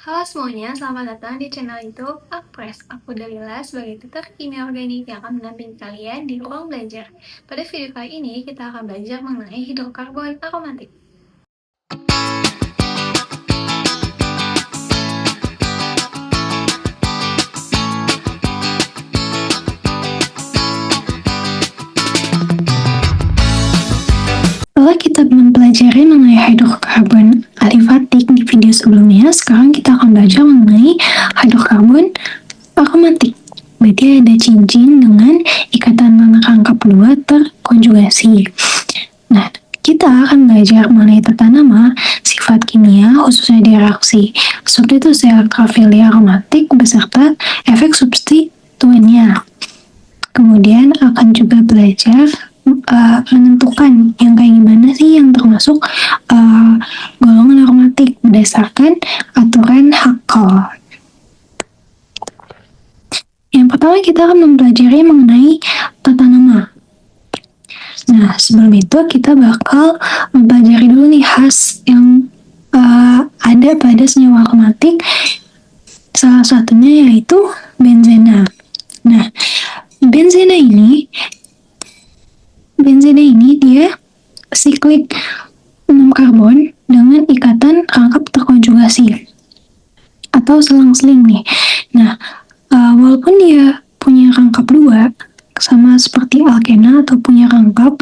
Halo semuanya, selamat datang di channel YouTube Akpres. Aku Dalila sebagai tutor kimia organik yang akan mendampingi kalian di ruang belajar. Pada video kali ini, kita akan belajar mengenai hidrokarbon aromatik. Setelah kita mempelajari mengenai hidrokarbon alifatik di video sebelumnya, sekarang kita akan belajar mengenai hidrokarbon aromatik. Berarti ada cincin dengan ikatan rangkap dua terkonjugasi. Nah, kita akan belajar mengenai tata nama, sifat kimia, khususnya di reaksi substitusi elektrofili aromatik beserta efek substituennya. Kemudian akan juga belajar menentukan yang kayak gimana sih yang termasuk golongan aromatik berdasarkan aturan Hackle. Yang pertama kita akan mempelajari mengenai tata nama. Nah, sebelum itu kita bakal mempelajari dulu nih khas yang ada pada senyawa aromatik. Salah satunya yaitu benzena. Nah, benzena ini dia siklik 6 karbon dengan ikatan rangkap terkonjugasi atau selang-seling nih. Nah, walaupun dia punya rangkap 2 sama seperti alkena atau punya rangkap,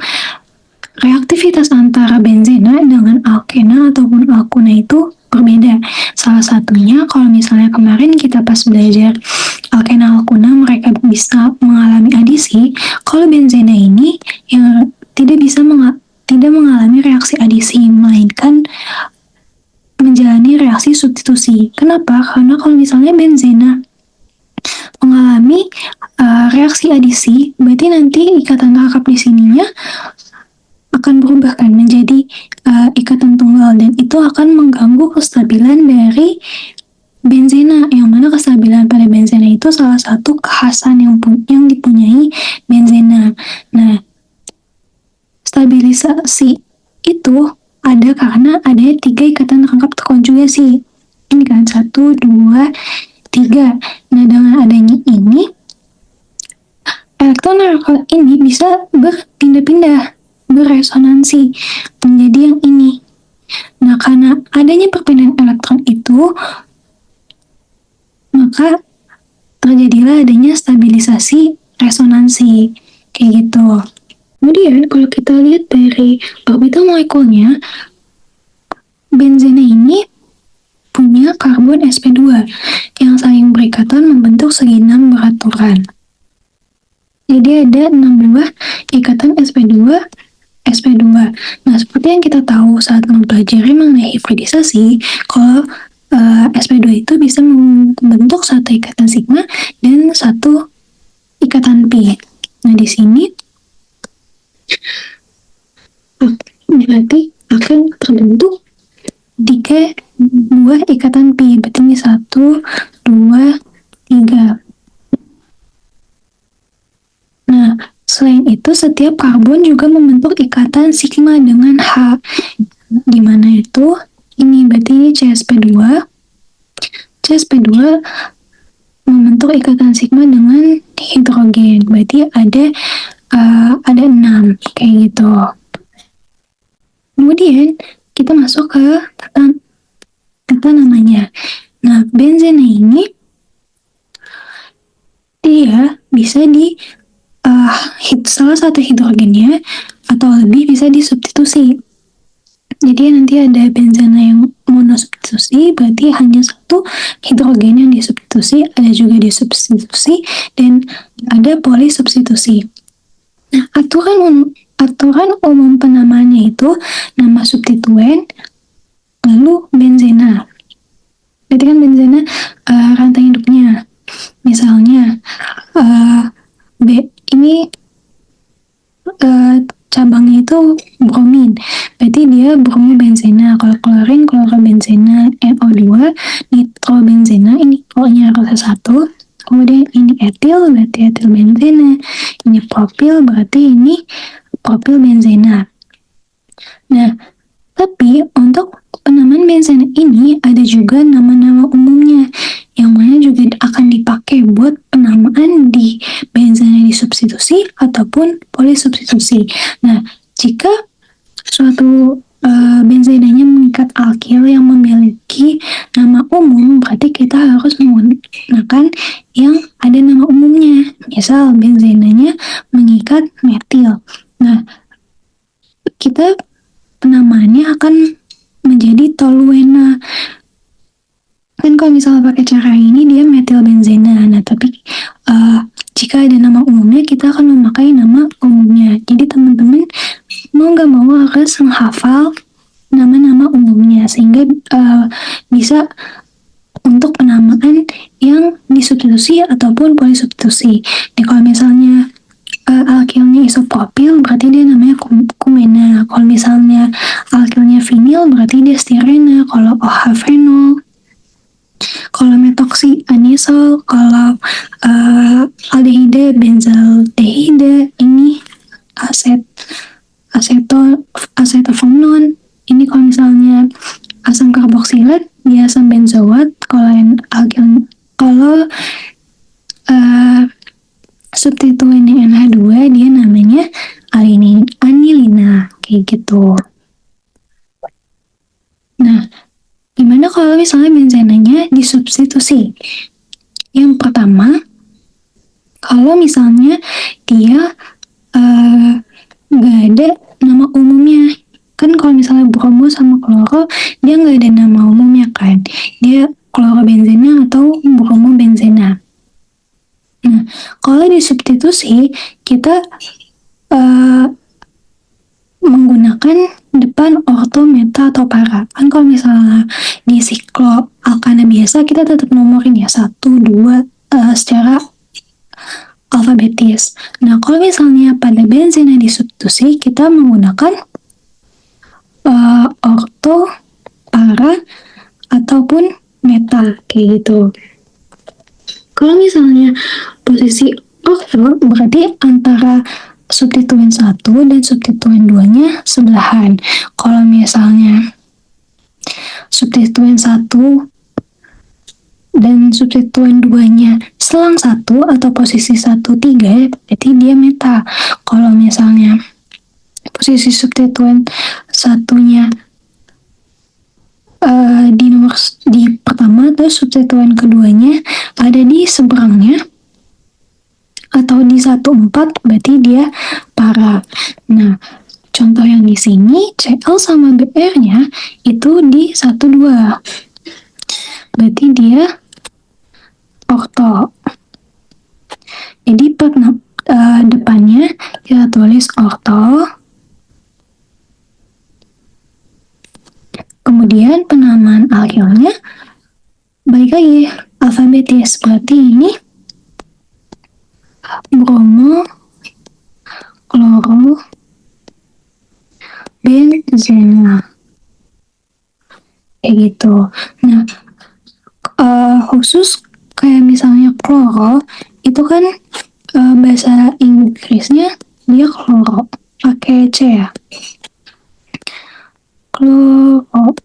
reaktivitas antara benzena dengan alkena ataupun alkuna itu berbeda. Salah satunya kalau misalnya kemarin kita pas belajar alkena alkuna mereka bisa mengalami adisi, kalau benzena ini yang tidak mengalami reaksi adisi, melainkan menjalani reaksi substitusi. Kenapa? Karena kalau misalnya benzena mengalami reaksi adisi, berarti nanti ikatan rangkap di sininya akan berubah kan menjadi ikatan tunggal, dan itu akan mengganggu kestabilan dari benzena, yang mana kestabilan pada benzena itu salah satu kekhasan yang dipunyai benzena. Nah, stabilisasi itu ada karena ada 3 ikatan rangkap terkonjugasi. Ini kan 1, 2, 3. Nah, dengan adanya ini, elektron ini bisa berpindah-pindah, berresonansi menjadi yang ini. Nah, karena adanya perpindahan elektron itu, maka terjadilah adanya stabilisasi resonansi, kayak gitu. Kemudian kalau kita lihat dari orbital molekulnya, benzena ini punya karbon sp2 yang saling berikatan membentuk segi 6 beraturan. Jadi ada 6 buah ikatan sp2. Nah, seperti yang kita tahu saat mempelajari mengenai hibridisasi, kalau sp2 itu bisa membentuk satu ikatan sigma dan satu ikatan pi. Nah, di sini berarti akan terbentuk 3 buah ikatan pi. Berarti ini 1, 2, 3. Nah, selain itu setiap karbon juga membentuk ikatan sigma dengan H. Gimana itu? Ini berarti ini CsP2. CsP2 membentuk ikatan sigma dengan hidrogen. Berarti ada 6 kayak gitu. Kemudian kita masuk ke tata namanya. Nah, benzena ini dia bisa salah satu hidrogennya atau lebih bisa disubstitusi. Jadi nanti ada benzena yang monosubstitusi, berarti hanya satu hidrogen yang disubstitusi, ada juga disubstitusi, dan ada polisubstitusi. Nah, aturan umum penamaannya itu nama substituen, lalu benzena. Berarti kan benzena rantai induknya. Misalnya ini cabangnya itu bromin, berarti dia bromobenzena. Kalau klorin, klorobenzena. NO2, nitrobenzena. Ini O-nya harus 1. Kemudian ini etil, berarti etilbenzena. Ini propil, berarti ini propilbenzena. Nah, tapi untuk penamaan benzena ini ada juga nama-nama umum ataupun polisubstitusi. Nah, jika suatu benzenanya mengikat alkil yang memiliki nama umum, berarti kita harus menggunakan yang ada nama umumnya. Misal benzenanya mengikat metil. Nah, kita penamaannya akan menjadi toluena. Kan kalau misalnya pakai cara ini dia metil benzena. Nah, tapi jika ada nama umumnya, kita akan memakai nama umumnya. Jadi teman-teman mau nggak mau harus menghafal nama-nama umumnya sehingga bisa untuk penamaan yang disubstitusi ataupun polisubstitusi. Nah, kalau misalnya alkilnya isopropil berarti dia namanya kumena. Kalau misalnya alkilnya vinil berarti dia stirena. Kalau OH fenol. Kalau metoksi anisol, kalau aldehide benzaldehide, ini asetofenon. Ini kalau misalnya asam karboksilat dia asam benzoat. Kalau substituennya NH2 dia namanya anilina kayak gitu. Nah, gimana kalau misalnya benzenanya disubstitusi? Yang pertama, kalau misalnya dia nggak ada nama umumnya, kan kalau misalnya bromo sama kloro dia nggak ada nama umumnya kan, dia klorobenzena atau bromobenzena. Nah, kalau disubstitusi kita menggunakan depan orto, meta, atau para. Kan kalau misalnya di sikloalkana biasa kita tetap nomorin ya 1, 2 secara alfabetis. Nah, kalau misalnya pada benzena disubstitusi kita menggunakan orto, para, ataupun meta kayak gitu. Kalau misalnya posisi orto berarti antara substituen 1 dan substituen 2-nya sebelahan. Kalau misalnya substituen 1 dan substituen 2-nya selang 1 atau posisi 1, 3, berarti dia meta. Kalau misalnya posisi substituen 1-nya di pertama, terus substituen keduanya ada di seberangnya atau di 1,4, berarti dia para. Nah, contoh yang di sini Cl sama Br-nya itu di 1,2. Berarti dia orto. Jadi depannya kita tulis orto. Kemudian penamaan alkilnya balik lagi alfabetis. Berarti ini bromo, kloro, benzena. Kayak gitu. Nah, khusus kayak misalnya kloro, itu kan bahasa Inggrisnya dia kloro, pakai C ya. Kloro.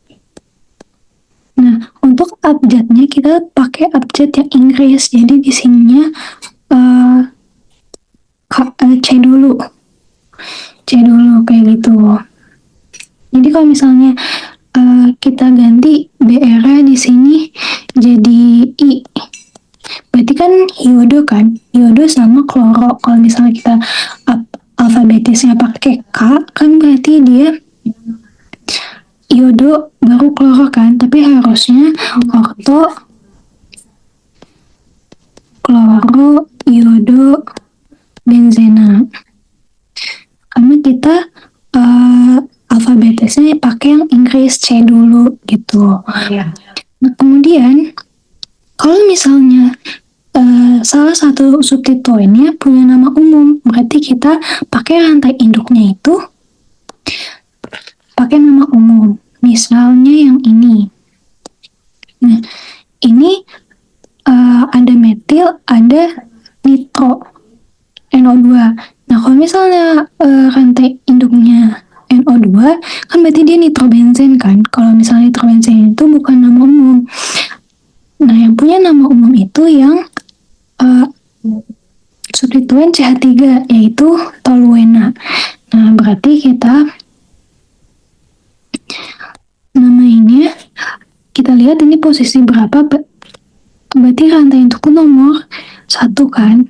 Nah, untuk abjadnya kita pakai abjad yang Inggris. Jadi di sininya C dulu kayak gitu. Jadi kalau misalnya kita ganti BR di sini jadi I, berarti kan iodo kan, iodo sama kloro. Kalau misalnya kita alfabetisnya pakai K kan berarti dia iodo baru kloro kan, tapi harusnya orto, kloro, iodo, benzena. Karena kita alfabetisnya pakai yang Inggris C dulu gitu. Nah, kemudian kalau misalnya salah satu substituennya punya nama umum, berarti kita pakai rantai induknya itu pakai nama umum. Misalnya yang ini. Nah, ini ada metil, ada nitro, NO2. Nah, kalau misalnya rantai induknya NO2, kan berarti dia nitrobenzen kan. Kalau misalnya nitrobenzen itu bukan nama umum. Nah, yang punya nama umum itu yang substituen CH3 yaitu toluena. Nah, berarti kita namanya kita lihat ini posisi berapa, berarti rantai untuk nomor 1 kan.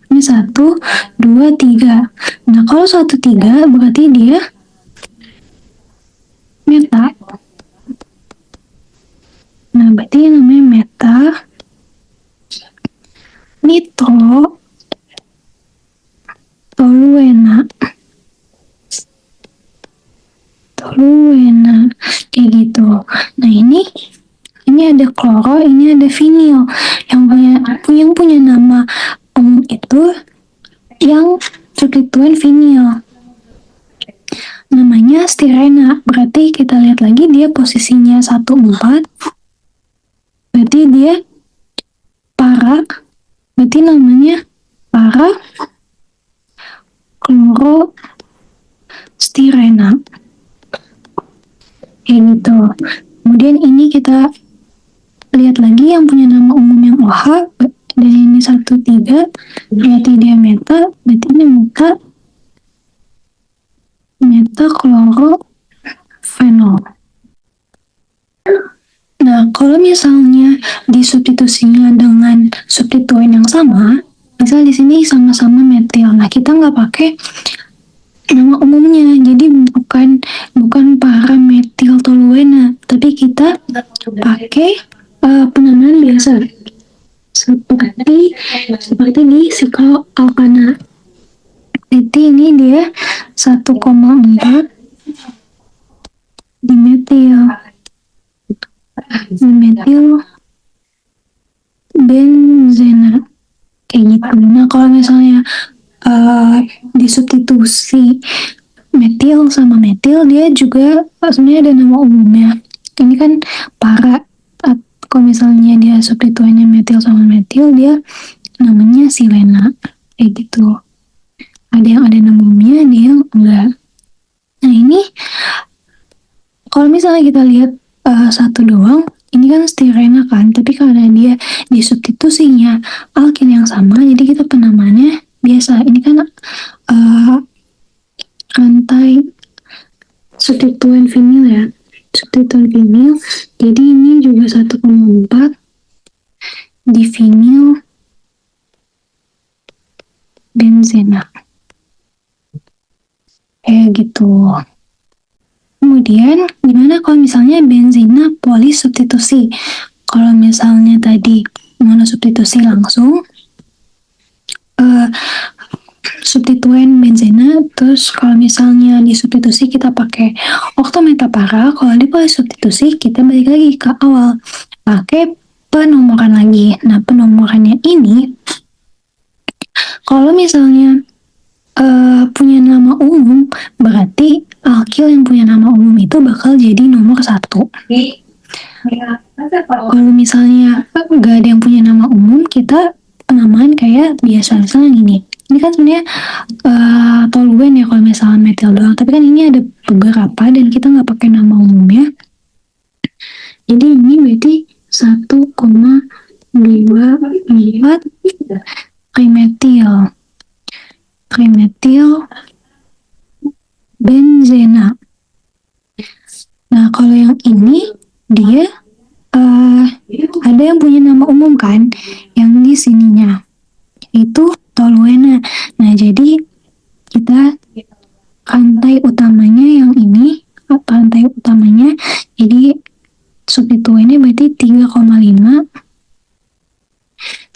Ini 1, 2, 3. Nah, kalau 1, 3 berarti dia meta. Nah, berarti namanya meta nitro toluena kayak gitu. Nah, ini ada kloro, ini ada vinil. Yang punya nama umum itu yang substituen vinil. Namanya stirena. Berarti kita lihat lagi dia posisinya 1, 4. Berarti dia para. Berarti namanya para kloro stirena. Kayak gitu. Kemudian ini kita lihat lagi yang punya nama umum yang OH, dan ini 1, 3, berarti dia meta, berarti ini metaklorofenol. Nah, kalau misalnya disubstitusinya dengan substituen yang sama, misal di sini sama-sama metil, nah kita nggak pakai nama umumnya, jadi bukan parametil toluena, tapi kita pakai penamaan biasa seperti di sikloalkana. Jadi ini dia 1,4 dimetil benzena kayak gitu. Nah, kalau misalnya disubstitusi metil sama metil, dia juga sebenarnya ada nama umumnya. Ini kan para. Kalau misalnya dia substituennya metil sama metil, dia namanya silena kayak gitu. Ada yang ada nama umumnya, ada yang enggak. Nah, ini kalau misalnya kita lihat satu doang, ini kan stirena kan, tapi karena dia disubstitusinya alkil yang sama, jadi kita penamaannya biasa. Ini kan rantai substituen vinil ya, substituen vinil. Jadi ini juga 1,4 di vinil benzena kayak gitu. Kemudian gimana kalau misalnya benzena polisubstitusi? Kalau misalnya tadi monosubstitusi langsung, substituen benzena, terus kalau misalnya disubstitusi kita pakai oktametapara, kalau di polisubstitusi kita balik lagi ke awal, pakai penomoran lagi. Nah, penomorannya ini kalau misalnya punya nama umum, berarti alkil yang punya nama umum itu bakal jadi nomor 1. Kalau misalnya gak ada yang punya nama umum, kita penamaan kayak biasa. Misalnya gini, ini kan sebenarnya toluen ya kalau misalnya metil doang, tapi kan ini ada beberapa dan kita nggak pakai nama umumnya. Jadi ini berarti 1,24 trimetil benzena. Nah, kalau yang ini dia ada yang punya nama umum kan, yang di sininya itu toluena. Nah, jadi kita rantai utamanya yang ini, jadi substituennya berarti 3,5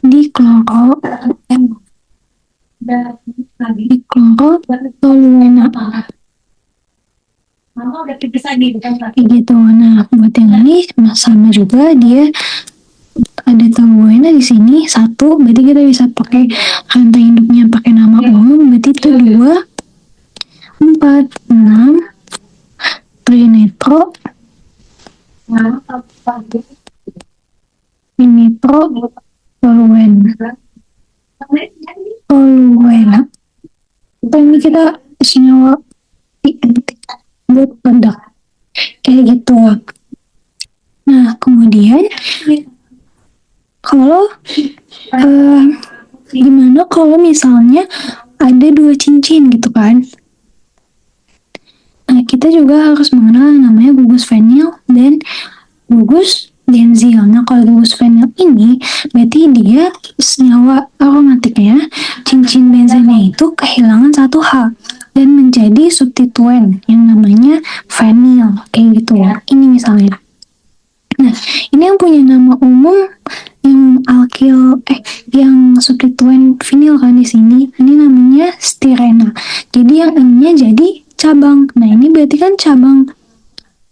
di kloro toluena gitu. Nah, buat yang ini sama juga, dia ada toluena di sini 1, berarti kita bisa pakai rantai induknya pakai nama umum, berarti itu 2, 4, 6 trinitro toluena. Ini kita senyawa buat produk kayak gitu. Nah, kemudian kalau gimana kalau misalnya ada dua cincin gitu kan? Nah, kita juga harus mengenal yang namanya gugus fenil dan gugus benzil. Nah, kalau gugus fenil ini berarti dia senyawa aromatiknya, cincin benzennya itu kehilangan satu H dan menjadi substituen yang namanya fenil. Kayak gitu. Ini misalnya. Nah, ini yang punya nama umum yang yang substituen vinil kan di sini. Ini namanya stirena. Jadi yang ininya jadi cabang. Nah, ini berarti kan cabang.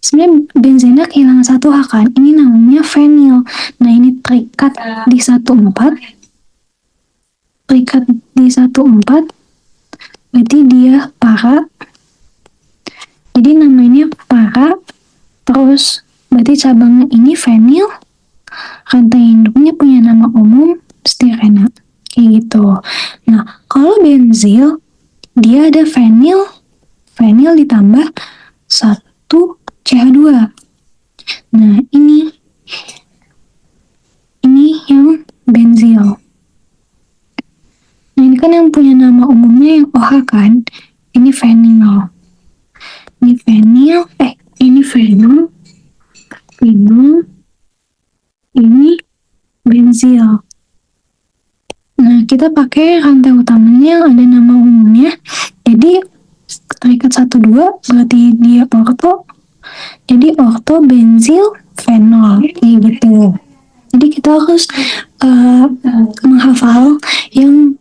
Sebenarnya benzena kehilangan satu H kan. Ini namanya fenil. Nah, ini terikat di 14. Terikat di 14. Berarti dia para. Jadi namanya para. Terus berarti cabangnya ini fenil. Rantai induknya punya nama umum stirena. Kayak gitu. Nah, kalau benzil, dia ada fenil ditambah 1 CH2. Nah, ini yang benzil. Nah, ini kan yang punya nama umumnya yang OH kan. Ini fenil. Ini fenil, ini fenil. Ini benzil. Nah, kita pakai rantai utamanya yang ada nama umumnya. Jadi, terikat 1-2 berarti dia orto. Jadi, orto benzil fenol. Kayak gitu. Jadi, kita harus menghafal yang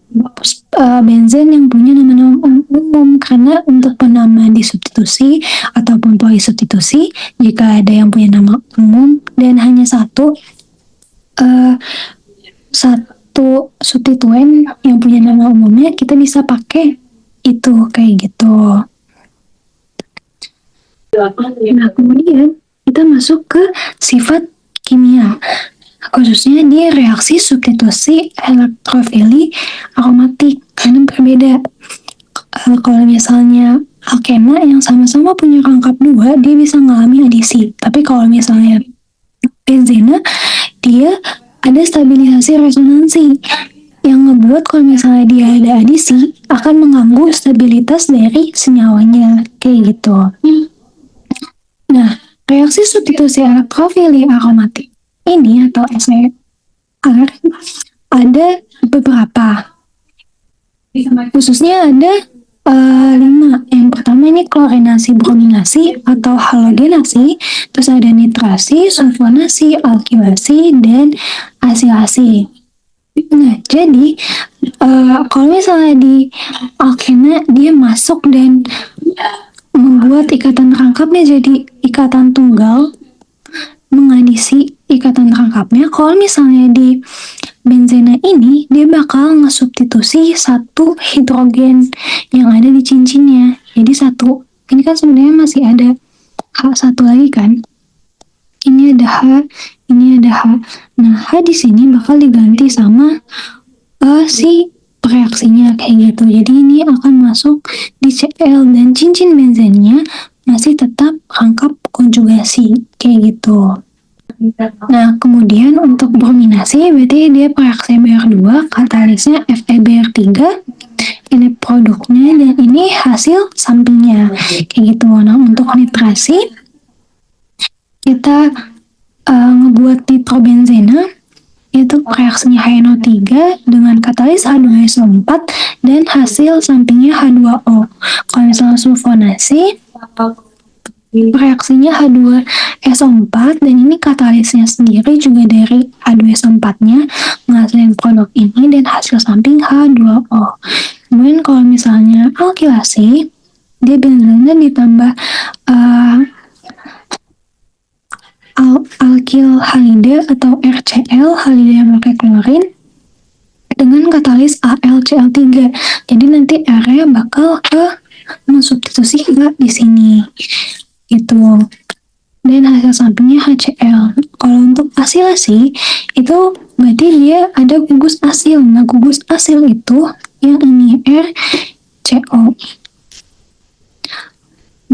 benzen yang punya nama-nama umum, karena untuk penamaan disubstitusi ataupun polisubstitusi, jika ada yang punya nama umum dan hanya satu substituen yang punya nama umumnya, kita bisa pakai itu kayak gitu. Nah, kemudian kita masuk ke sifat kimia, khususnya di reaksi substitusi elektrofili aromatik. Karena berbeda. Kalau misalnya alkena yang sama-sama punya rangkap 2, dia bisa mengalami adisi. Tapi kalau misalnya benzena, dia ada stabilisasi resonansi yang ngebuat kalau misalnya dia ada adisi akan mengganggu stabilitas dari senyawanya kayak gitu. Nah, reaksi substitusi elektrofili aromatik ini atau SER ada beberapa, khususnya ada 5. Yang pertama ini klorinasi, brominasi atau halogenasi, terus ada nitrasi, sulfonasi, alkilasi, dan asilasi. Nah, jadi kalau misalnya di alkena dia masuk dan membuat ikatan rangkapnya jadi ikatan tunggal, mengadisi ikatan rangkapnya. Kalau misalnya di benzena ini, dia bakal ngesubstitusi 1 hidrogen yang ada di cincinnya. Jadi 1. Ini kan sebenarnya masih ada H1 lagi kan. Ini ada H, ini ada H. Nah, H di sini bakal diganti sama si reaksinya kayak gitu. Jadi ini akan masuk di Cl dan cincin benzennya masih tetap rangkap konjugasi kayak gitu. Nah, kemudian untuk brominasi berarti dia reaksi BR2, katalisnya FeBr3, ini produknya dan ini hasil sampingnya kayak gitu. Nah, untuk nitrasi kita ngebuat nitrobenzena, itu reaksinya HNO3 dengan katalis H2SO4 dan hasil sampingnya H2O. Kalau misalnya sulfonasi, reaksinya H2SO4 dan ini katalisnya sendiri juga dari H2SO4-nya menghasilkan produk ini dan hasil samping H2O. Kemudian kalau misalnya alkilasi, dia benzena ditambah alkyl halide atau RCl, halide yang pakai klorin, dengan katalis AlCl3. Jadi nanti R-nya bakal ke mensubstitusi di sini. Gitu. Dan hasil sampingnya HCl. Kalau untuk asilasi, itu berarti dia ada gugus asil. Nah, gugus asil itu yang ini RCO.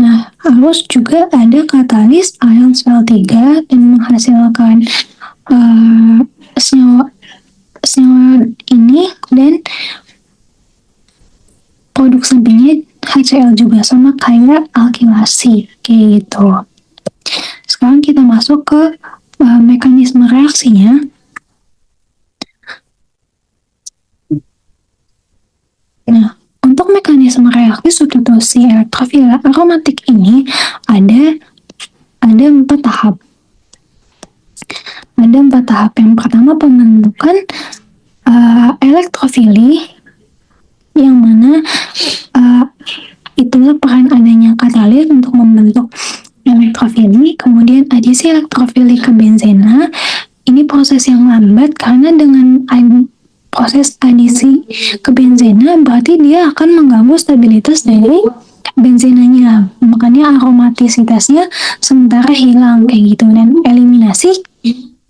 Nah, harus juga ada katalis AlCl3 dan menghasilkan senyawa ini dan NaCl juga, sama kayak alkilasi, kayak gitu. Sekarang kita masuk ke mekanisme reaksinya. Nah, untuk mekanisme reaksi substitusi elektrofil aromatik ini ada 4 tahap. Ada 4 tahap. Yang pertama pembentukan elektrofili, yang mana itulah peran adanya katalis untuk membentuk elektrofili. Kemudian adisi elektrofili ke benzena. Ini proses yang lambat karena dengan proses adisi ke benzena berarti dia akan mengganggu stabilitas dari benzenanya, makanya aromatisitasnya sementara hilang kayak gitu. Dan eliminasi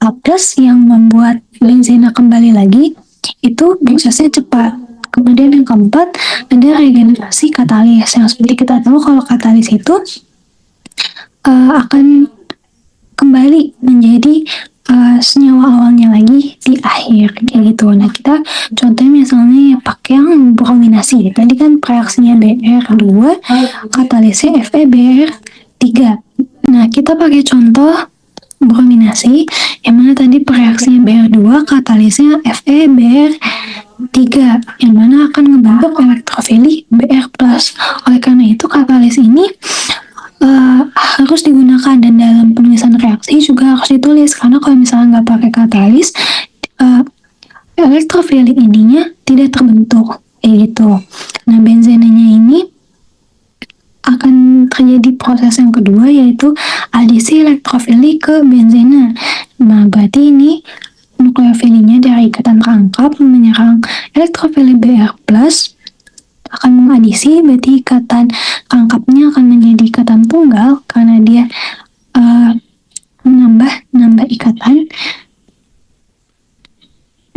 A+ yang membuat benzena kembali lagi itu prosesnya cepat. Kemudian yang keempat ada regenerasi katalis, yang seperti kita tahu kalau katalis itu akan kembali menjadi senyawa awalnya lagi di akhir kayak gitu. Nah, kita contohnya misalnya pakai yang brominasi. Tadi kan reaksinya Br2, katalisnya FeBr3. Nah, kita pakai contoh brominasi yang mana tadi reaksinya Br2, katalisnya FeBr3 yang mana akan membentuk elektrofili Br+. Oleh karena itu katalis ini harus digunakan, dan dalam penulisan reaksi juga harus ditulis, karena kalau misalnya nggak pakai katalis elektrofili ininya tidak terbentuk kayak gitu. Nah, benzenanya ini akan terjadi proses yang kedua, yaitu adisi elektrofili ke benzena. Nah, berarti ini nukleofilinya dari ikatan rangkap menyerang elektrofili Br+, akan mengadisi, berarti ikatan rangkapnya akan menjadi ikatan tunggal karena dia menambah ikatan.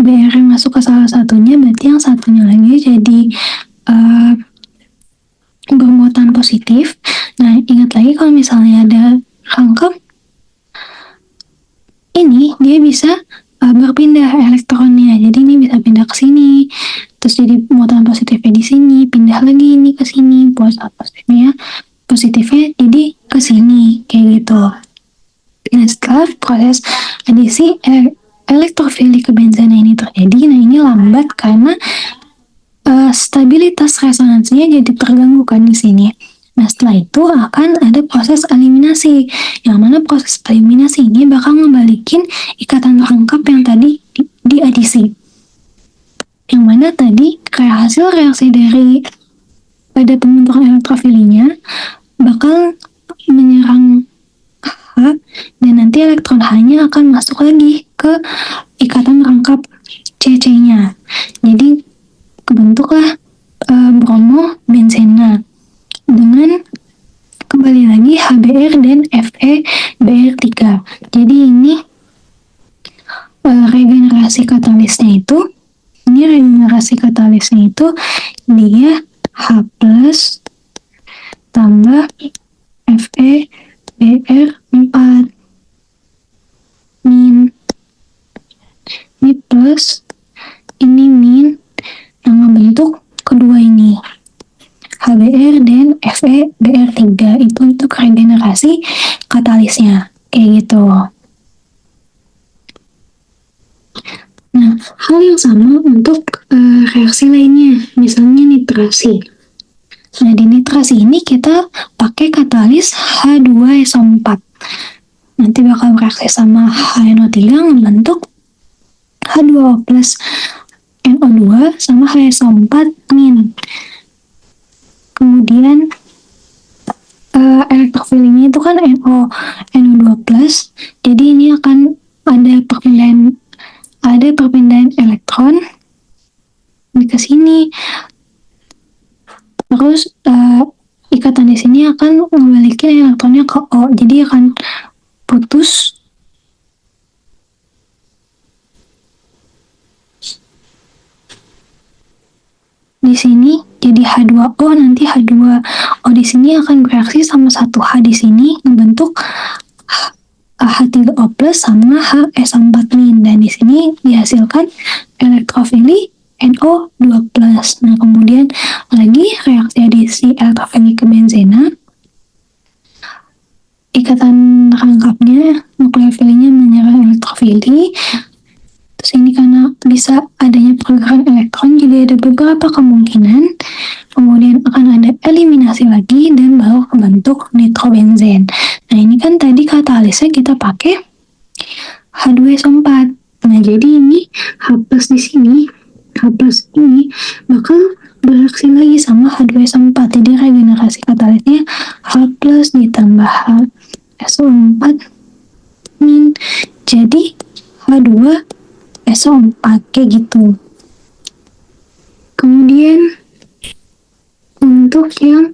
Br yang masuk ke salah satunya, berarti yang satunya lagi jadi bermuatan positif. Nah, ingat lagi kalau misalnya ada rangkap ini, dia bisa berpindah elektronnya. Jadi ini bisa pindah ke sini, terus jadi muatan positifnya di sini, pindah lagi ini ke sini, positifnya jadi ke sini kayak gitu. Nah, setelah proses adisi elektrofili ke benzena ini terjadi, nah ini lambat karena stabilitas resonansinya jadi terganggu kan di sini. Nah, setelah itu akan ada proses eliminasi, yang mana proses eliminasi ini bakal ngebalikin ikatan rangkap yang tadi diadisi. Yang mana tadi kayak hasil reaksi dari pada pembentukan elektrofilinya bakal menyerang H, dan nanti elektron H-nya akan masuk lagi ke ikatan rangkap CC-nya. Jadi kebentuklah bromo benzena dengan kembali lagi HBr dan FeBr3. Jadi ini regenerasi katalisnya itu dia H+ tambah FeBr4 min, ini plus, ini min, yang membentuk kedua ini HBr dan FeBr3 itu untuk regenerasi katalisnya kayak gitu. Nah, hal yang sama untuk reaksi lainnya, misalnya nitrasi. Nah, di nitrasi ini kita pakai katalis H2SO4. Nanti bakal bereaksi sama HNO3 membentuk H2O plus NO2 sama HSO4 min. Kemudian elektrofilinya itu kan NO2 plus, jadi ini akan ada perpindahan elektron ke sini. Terus ikatan di sini akan membalikin elektronnya ke O, jadi akan putus. Di sini jadi H2O, nanti H2O di sini akan bereaksi sama satu H di sini membentuk H3O plus sama HS4 min, dan di sini dihasilkan elektrofili NO2 plus. Nah, kemudian lagi reaksi adisi elektrofili bisa adanya pergerakan elektron, jadi ada beberapa kemungkinan. Kemudian akan ada eliminasi lagi dan baru membentuk nitrobenzen. Nah, ini kan tadi katalisnya kita pakai H2SO4. Nah, jadi ini H plus di sini, H plus ini bakal bereaksi lagi sama H2SO4. Jadi regenerasi katalisnya H plus ditambah HSO4 min jadi H2SO4 kayak gitu. Kemudian untuk yang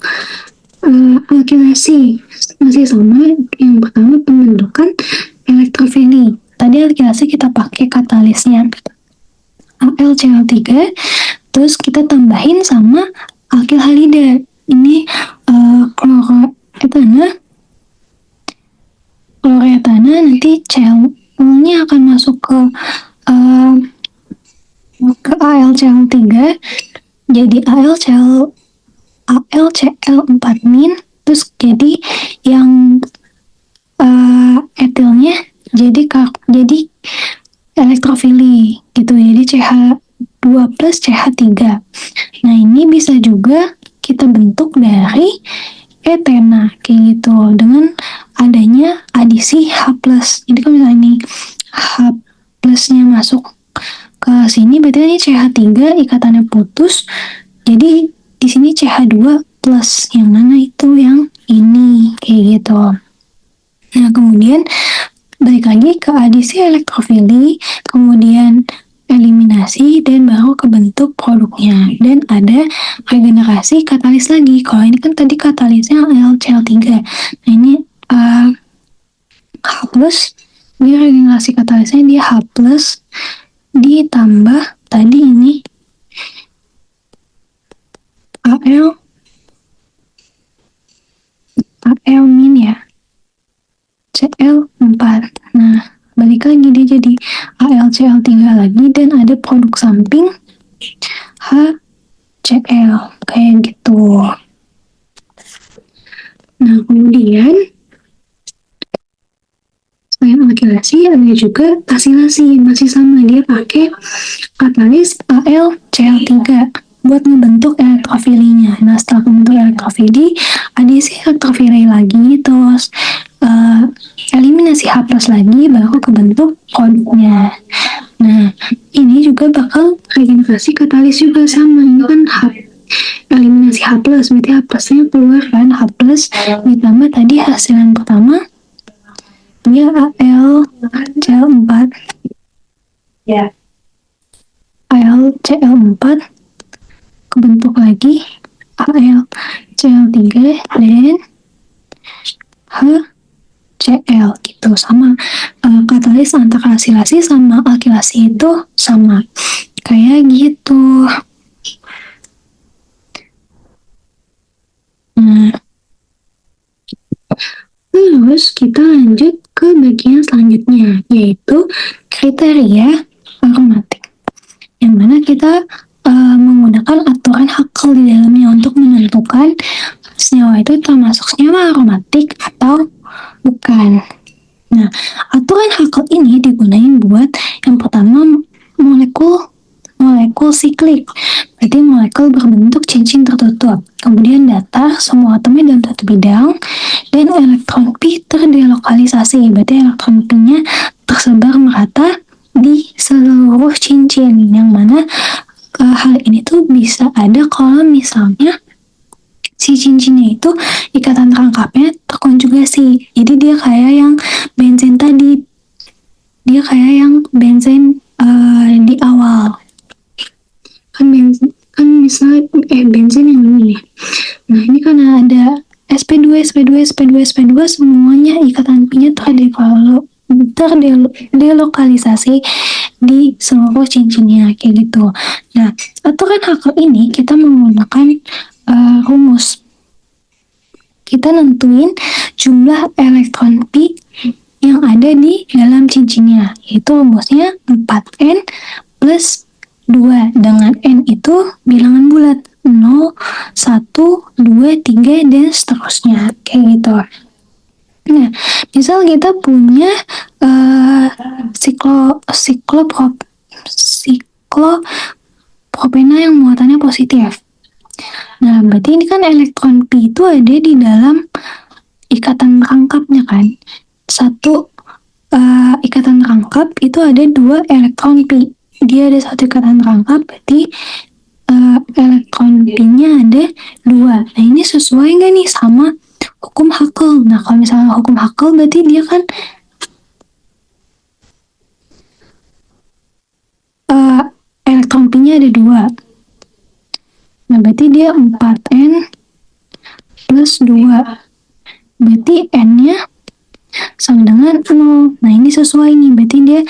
alkilasi masih sama. Yang pertama pembentukan elektrofili. Tadi alkilasi kita pakai katalisnya AlCl3, terus kita tambahin sama alkil halida. Ini kloretana nanti Cl-nya akan masuk ke AlCl3, jadi AlCl4 min, terus jadi yang etilnya jadi elektrofili gitu, jadi CH2 plus CH3. Nah, ini bisa juga kita bentuk dari etena kayak gitu dengan adanya adisi H+. Jadi kalau misalnya ini H plusnya masuk ke sini, berarti ini CH3 ikatannya putus, jadi di sini CH2 plus, yang mana itu yang ini kayak gitu. Nah, kemudian balik lagi ke adisi elektrofili, kemudian eliminasi, dan baru kebentuk produknya. Dan ada regenerasi katalis lagi. Kalau ini kan tadi katalisnya AlCl3. Nah, ini H+, dia regenerasi katalisnya dia H+, ditambah tadi ini Al min ya, Cl4. Nah, balik lagi dia jadi AlCl3 lagi, dan ada produk samping HCl kayak gitu. Nah, kemudian selain alkilasi ada juga asilasi, masih sama, dia pakai katalis AlCl3 buat ngebentuk elektrofilinya. Nah, setelah membentuk elektrofili, adisi elektrofili lagi, terus eliminasi H plus lagi, baru kebentuk produknya. Nah, ini juga bakal regenerasi katalis juga sama. Ini kan eliminasi H plus, berarti H plusnya keluar kan, H plus ditambah tadi hasilan pertama dia AlCl4 ya, AlCl4 kebentuk lagi AlCl3 dan HCl gitu, sama. Katalis antara asilasi sama alkilasi itu sama kayak gitu. Nah, terus kita lanjut ke bagian selanjutnya, yaitu kriteria aromatik, yang mana kita menggunakan aturan Haeckel di dalamnya untuk menentukan senyawa itu termasuk senyawa aromatik atau bukan. Nah, aturan Haeckel ini digunakan buat yang pertama molekul siklik, berarti molekul berbentuk cincin tertutup, kemudian datar semua atomnya dalam satu bidang, dan elektron pi terdelokalisasi, berarti elektron pi-nya tersebar merata di seluruh cincin, yang mana hal ini tuh bisa ada kalau misalnya si cincinnya itu ikatan rangkapnya terkonjugasi, jadi dia kayak yang benzen tadi, dia kayak yang benzen di awal kan, misalnya benzen yang ini nih. Nah, ini karena ada sp2 semuanya ikatan pi-nya terdelokalisasi di seluruh cincinnya kayak gitu. Nah, aturan Haeckel ini kita menggunakan rumus. Kita nentuin jumlah elektron pi yang ada di dalam cincinnya, yaitu rumusnya 4N plus 2, dengan N itu bilangan bulat 0, 1, 2, 3, dan seterusnya kayak gitu. Nah, misal kita punya siklopropena yang muatannya positif. Nah, berarti ini kan elektron pi itu ada di dalam ikatan rangkapnya kan. Ikatan rangkap itu ada 2 elektron pi. Dia ada satu ikatan rangkap, berarti elektron pi-nya ada 2. Nah, ini sesuai nggak nih sama hukum Huckel? Nah, kalau misalnya hukum Huckel berarti dia kan elektron pi-nya ada 2. Nah, berarti dia 4N plus 2. Berarti N-nya sama dengan 0. Nah, ini sesuai nih. Berarti dia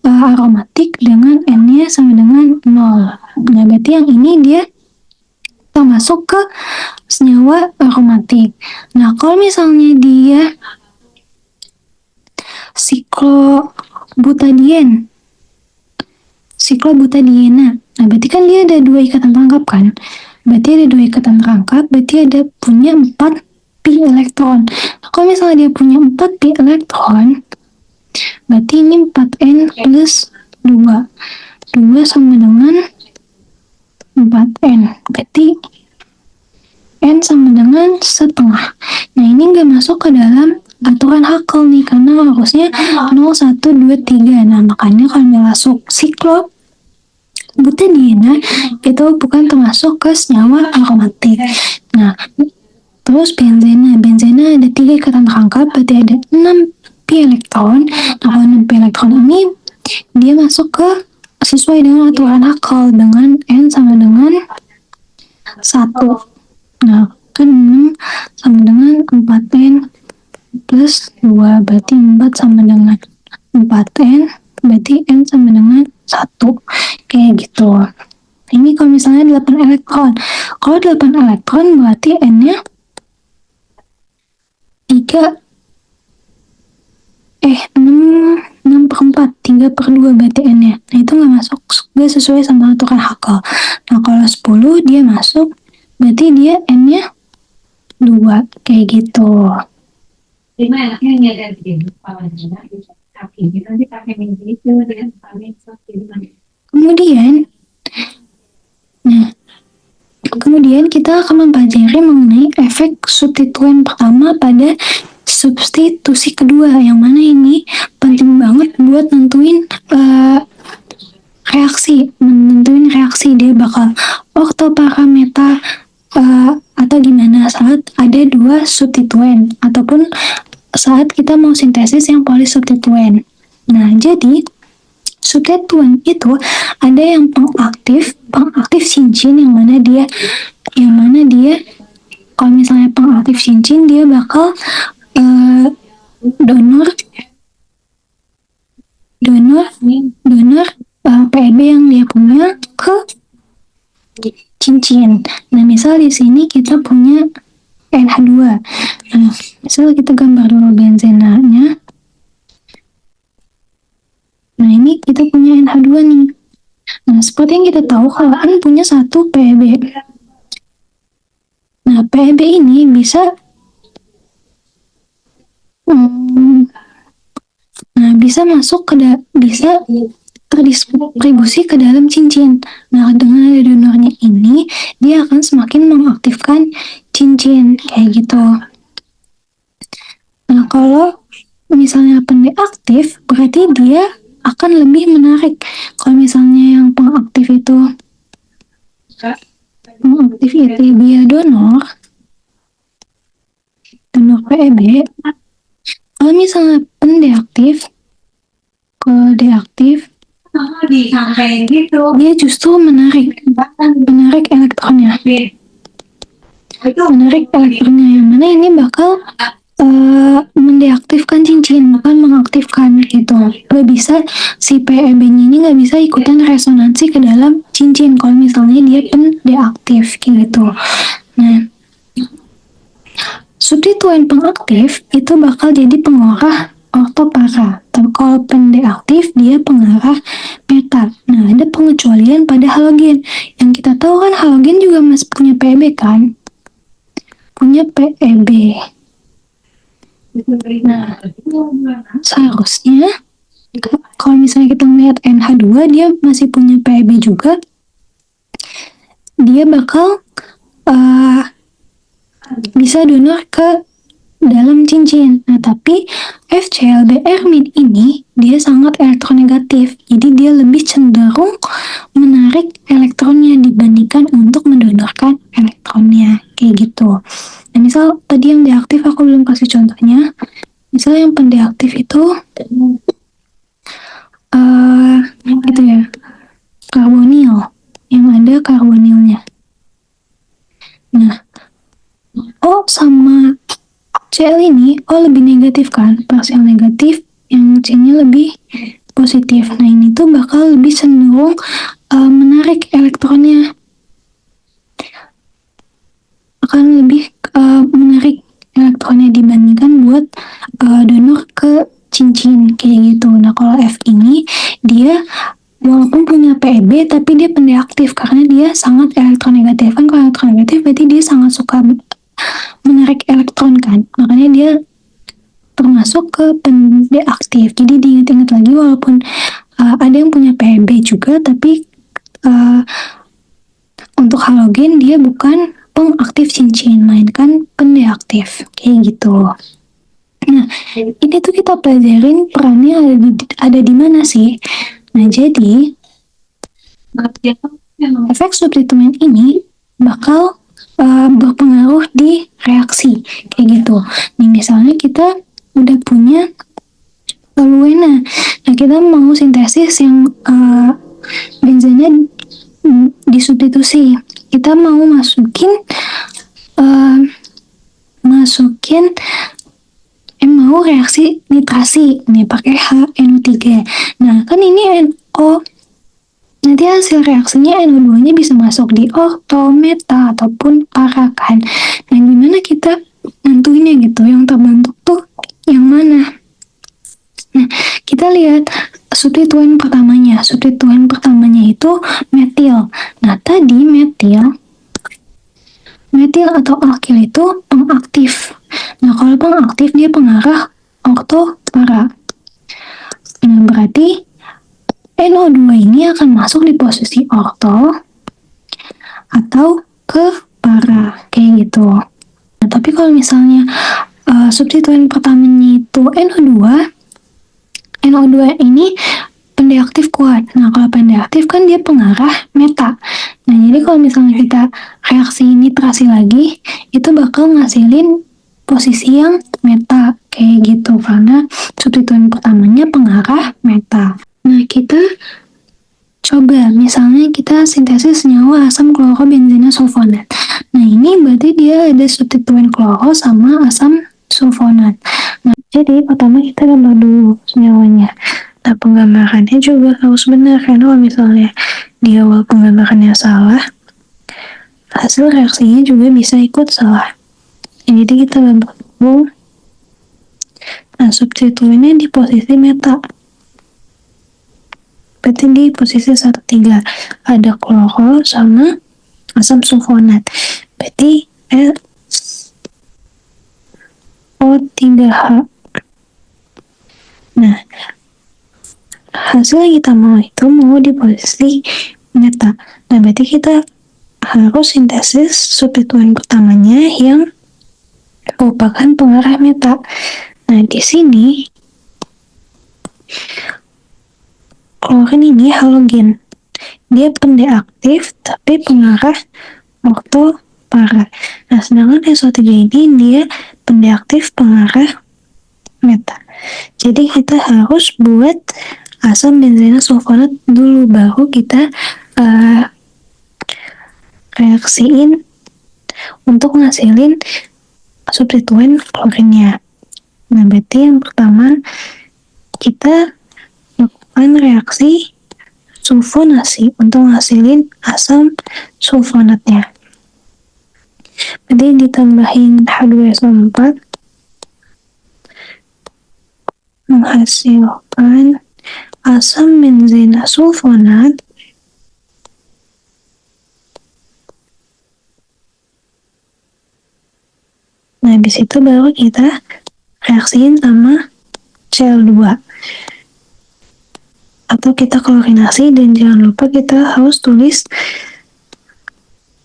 aromatik dengan N-nya sama dengan 0. Nah, berarti yang ini dia masuk ke senyawa aromatik. Nah, kalau misalnya dia siklobutadiena. Nah, berarti kan dia ada 2 ikatan rangkap kan? Berarti ada 2 ikatan rangkap, berarti ada punya 4 pi elektron. Nah, kalau misalnya dia punya 4 pi elektron, berarti ini 4N plus 2. 2 sama dengan 4N. Berarti N sama dengan setengah. Nah, ini nggak masuk ke dalam aturan Huckel nih, karena harusnya 0, 1, 2, 3. Nah, makanya kalau masuk siklobutadiena itu bukan termasuk ke senyawa aromatik. Nah, terus benzena ada 3 ikatan rangkap, berarti ada 6 pi elektron. Nah, kalau 6 pi elektron ini dia masuk ke sesuai dengan aturan Huckel dengan N sama dengan 1. Nah, kan 6 sama dengan 4N plus 2, berarti 4 sama dengan 4N, berarti N sama dengan 1. Kayak gitu. Ini kalau misalnya 8 elektron. Kalau 8 elektron berarti N-nya 6 per 4, 3 per 2 berarti N-nya. Nah, itu nggak masuk, nggak sesuai sama aturan Huckel. Nah, kalau 10 dia masuk, berarti dia N-nya 2, kayak gitu. Prima enaknya nyadar gitu, kalau kaki gitu nanti pakai minggu itu dengan pakai Kemudian kita akan mempelajari mengenai efek substituen pertama pada substitusi kedua, yang mana ini penting banget buat nentuin reaksi dia bakal oktoparameta atau gimana saat ada 2 substituen ataupun saat kita mau sintesis yang polisubstituen. Nah, jadi substituen itu ada yang pengaktif cincin, yang mana dia kalau misalnya pengaktif cincin dia bakal donor PEB yang dia punya ke cincin. Nah, misal di sini kita punya NH2. Nah, misal kita gambar dulu benzenanya. Nah, ini kita punya NH2 nih. Nah, seperti yang kita tahu kalau N punya 1 PEB. Nah, PEB ini bisa bisa terdistribusi ke dalam cincin. Nah, dengan ada donornya ini, dia akan semakin mengaktifkan cincin, kayak gitu. Nah, kalau misalnya pendeaktif, berarti dia akan lebih menarik. Kalau misalnya yang pengaktif itu dia donor PEB. Kalau misalnya pendeaktif, dia justru menarik elektronnya. Yang mana ini bakal mendeaktifkan cincin, bukan mengaktifkan gitu. Gak bisa, si PEB-nya ini gak bisa ikutan resonansi ke dalam cincin kalau misalnya dia pendeaktif gitu. Nah, substituen pengaktif itu bakal jadi pengarah ortopara. Tapi kalau pendeaktif dia pengarah beta. Nah, ada pengecualian pada halogen. Yang kita tahu kan halogen juga masih punya PEB kan? Punya PEB. Nah, seharusnya kalau misalnya kita melihat NH2 NO2 dia masih punya PEB juga, dia bakal bisa donor ke dalam cincin. Nah, tapi FCLBR-MID ini dia sangat elektronegatif, jadi dia lebih cenderung menarik elektronnya dibandingkan untuk mendonorkan elektronnya, kayak gitu. Nah, misal tadi yang deaktif aku belum kasih contohnya. Misal yang pendeaktif itu gitu ya, karbonil, yang ada karbonilnya. Nah, O sama Cl ini O lebih negatif kan, parsial negatif, yang C-nya lebih positif. Nah, ini tuh bakal lebih cenderung menarik elektronnya, akan lebih menarik elektronnya dibandingkan buat donor ke cincin kayak gitu. Nah, kalau F ini dia walaupun punya PEB tapi dia pendeaktif karena dia sangat elektronegatif. Kan kalau elektronegatif berarti dia sangat suka menarik elektron kan, makanya dia termasuk ke pendeaktif. Jadi diingat-ingat lagi, walaupun ada yang punya PEB juga, tapi untuk halogen dia bukan pengaktif cincin, melainkan pendeaktif kayak gitu. Nah, ini tuh kita pelajarin perannya ada di mana sih. Nah, jadi efek substituen ini bakal berpengaruh di reaksi kayak gitu. Nih, misalnya kita udah punya toluena, nah kita mau sintesis yang benzena disubstitusi, kita mau masukin mau reaksi nitrasi nih pakai HNO3. Nah, kan ini NO, nanti hasil reaksinya NO2-nya bisa masuk di orto, meta, ataupun para kan. Nah, gimana kita nentuinnya gitu, yang terbentuk tuh yang mana? Nah, kita lihat substituen pertamanya. Substituen pertamanya itu metil. Nah, tadi metil atau alkil itu pengaktif. Nah, kalau pengaktif dia pengarah orto para. Nah, berarti NO2 ini akan masuk di posisi orto atau ke para, kayak gitu. Nah, tapi kalau misalnya substituen pertamanya itu NO2 ini pendeaktif kuat. Nah, kalau pendeaktif kan dia pengarah meta. Nah, jadi kalau misalnya kita reaksi nitrasi lagi, itu bakal ngasilin posisi yang meta, kayak gitu, karena substituen pertamanya pengarah meta. Nah, kita coba misalnya kita sintesis senyawa asam klorobenzena sulfonat. Nah, ini berarti dia ada substituen kloro sama asam sulfonat. Nah, jadi pertama kita gambar dulu senyawanya. Nah, penggambarannya juga harus benar, karena kalau misalnya di awal penggambarannya salah, hasil reaksinya juga bisa ikut salah. Jadi kita gambar dulu. Nah, substituennya di posisi meta. Berarti di posisi 1,3 ada kloro sama asam sulfonat. Berarti O3H. Nah, hasil yang kita mau itu mau di posisi meta. Nah, berarti kita harus sintesis substituen pertamanya yang merupakan pengarah meta. Nah, di sini klorin ini halogen. Dia pendeaktif tapi pengarah orto para. Nah, sedangkan SO3 ini dia pendeaktif pengarah meta. Jadi kita harus buat asam benzena sulfonat dulu, baru kita reaksiin untuk ngasilin substituen klorinnya. Nah, berarti yang pertama kita lakukan reaksi sulfonasi untuk ngasilin asam sulfonatnya. Berarti ditambahin H2SO4 menghasilkan asam benzena sulfonat Nah, habis itu baru kita reaksiin sama Cl2. atau kita klorinasi, dan jangan lupa kita harus tulis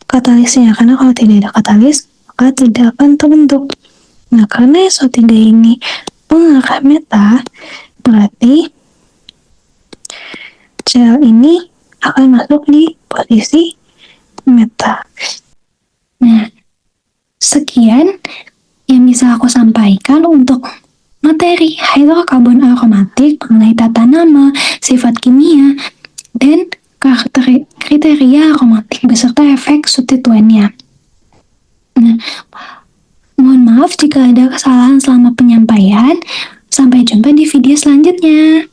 katalisnya, karena kalau tidak ada katalis maka tidak akan terbentuk. Nah, karena SO3 ini mengarah meta, berarti sel ini akan masuk di posisi meta. Nah, sekian yang bisa aku sampaikan untuk materi hidrokarbon aromatik mengenai tata nama, sifat kimia, dan kriteria aromatik beserta efek substituennya. Nah, mohon maaf jika ada kesalahan selama penyampaian. Sampai jumpa di video selanjutnya.